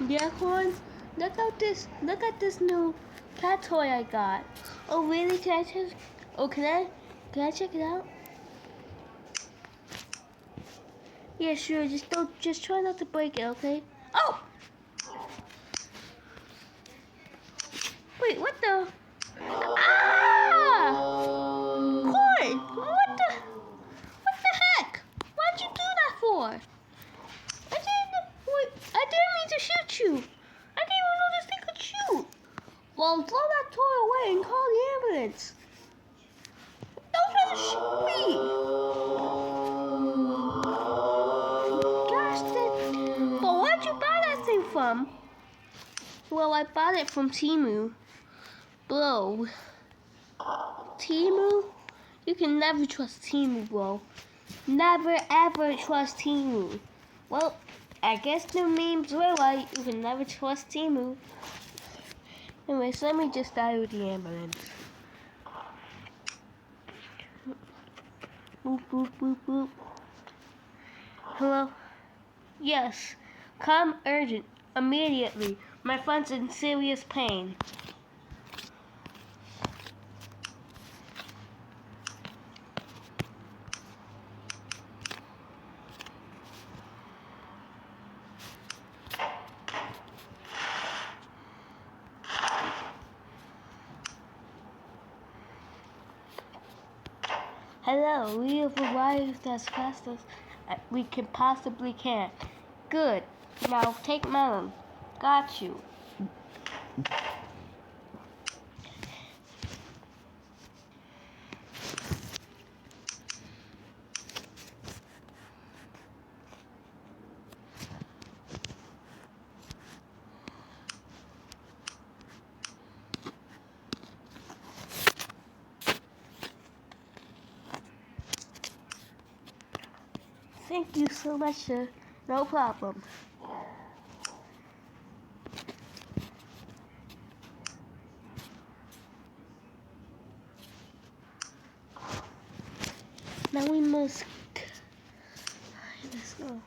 Yeah, Horn, look at this new cat toy I got. Oh really? Can I check it out? Yeah, sure, just try not to break it, okay? Oh! Wait, what the? Ah! Corn! What the heck? What'd you do that for? I didn't mean to shoot you. I didn't even know this thing could shoot. Well, throw that toy away and call the ambulance. Don't try to shoot me. Gosh, but where'd you buy that thing from? Well, I bought it from Temu. Bro. Temu? You can never trust Temu, bro. Never ever trust Temu. Well, I guess the memes were right. You can never trust Temu. Anyways, let me just dial the ambulance. Boop, boop, boop, boop. Hello? Yes. Come urgent. Immediately. My friend's in serious pain. Hello, we have arrived as fast as we can possibly can. Good. Now take Melon. Got you. Thank you so much, sir. No problem. Now we must... Let's go.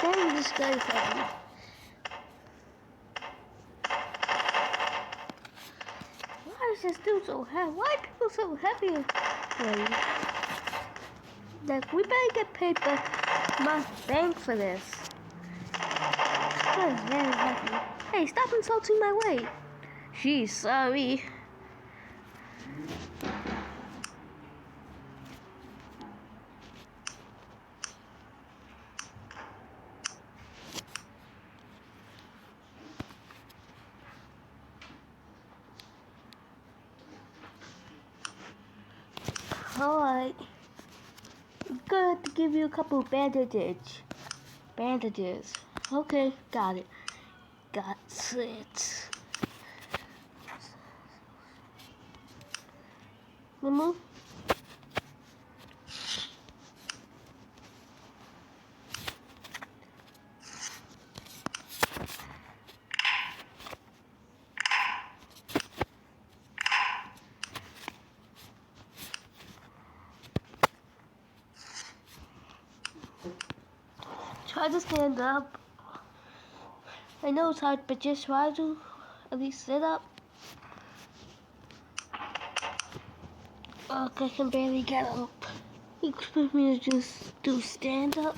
Dang, this guy's heavy. Why is this dude so heavy? Why are people so heavy? Like, we better get paid my bank for this. That is very heavy. Hey, stop insulting my weight. She's sorry. Alright. I'm gonna have to give you a couple of bandages. Okay, got it. Got it. Move. Try to stand up. I know it's hard, but just try to at least sit up. Look, I can barely get up. You expect me to just do stand up?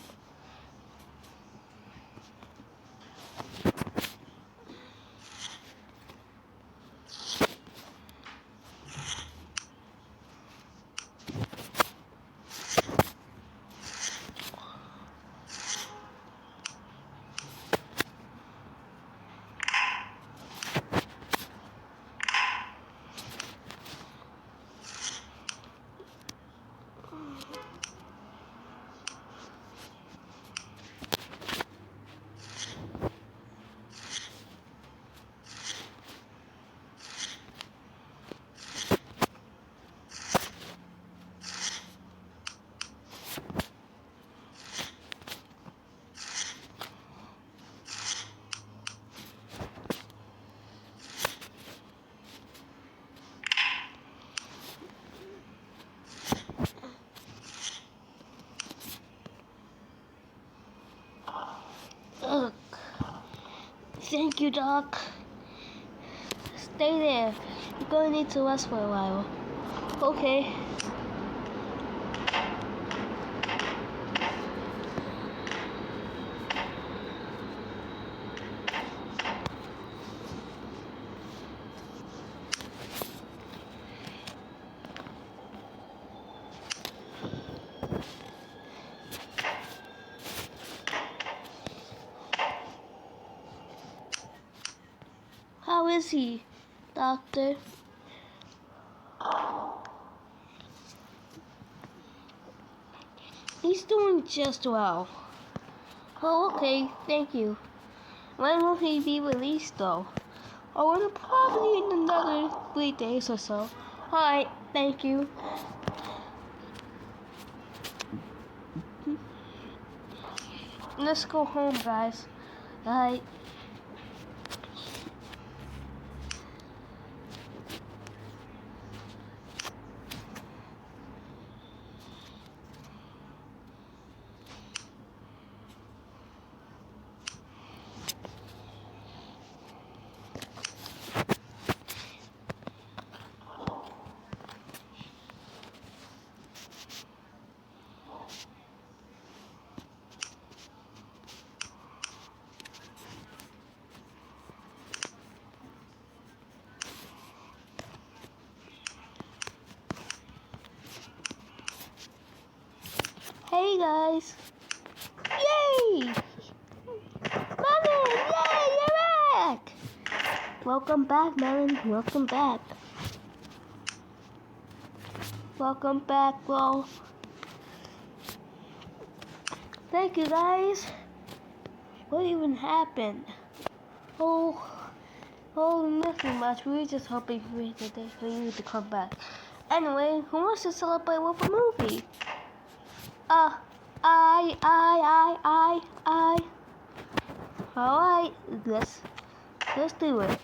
Thank you, Doc. Stay there. You're gonna need to rest for a while. Okay. How is he, Doctor? He's doing just well. Oh, okay, thank you. When will he be released, though? Oh, probably in another 3 days or so. Alright, thank you. Let's go home, guys. Alright. Hey guys! Yay! Melon! Yay! You're back! Welcome back, Melon. Welcome back. Welcome back, bro. Thank you, guys. What even happened? Oh, nothing much. We were just hoping for you to come back. Anyway, who wants to celebrate with a movie? I. Alright, let's do it.